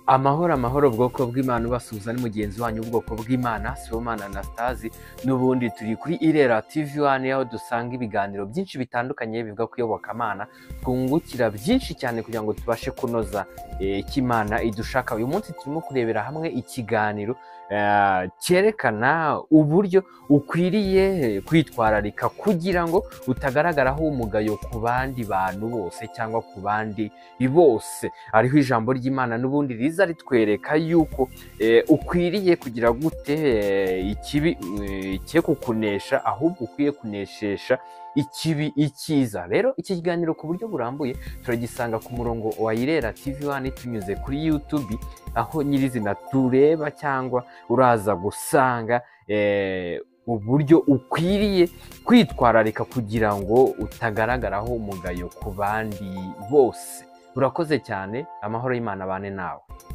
Amahoro bwoko bw'Imana ubasuhuza ni mugenzi wanyu ubwoko bw'Imana Sibomana Anastase n'ubundi turi kuri Irera TV1 aho dusanga ibiganiro byinshi bitandukanye bivuga ku iyobokamana twungukira byinshi cyane kugira ngo tubashe kunoza ikimana idushaka. Uyu munsi turimo kurebera hamwe ikiganiro cyerekana uburyo ukwiriye kwitwararika kugira ngo utagaragaraho umugayo ku bandi bantu bose cyangwa ku bandi bose. Ariho ijambo ry'Imana n'ubundi riza ritwereka yuko ukwiriye kugira gute ikibi cye kukunesha, ahubwo ukwiye kuneshesha ikibi icyiza. Rero iki kiganiro ku buryo burambuye turagisanga ku murongo wa Irera TV1 tunyuze kuri YouTube, aho nyirizina tureba cyangwa uraza gusanga uburyo ukwiriye kwitwararika kugira ngo utagaragaraho umugayo ku bandi bose. Urakoze cyane, amahoro y'Imana abane nawe.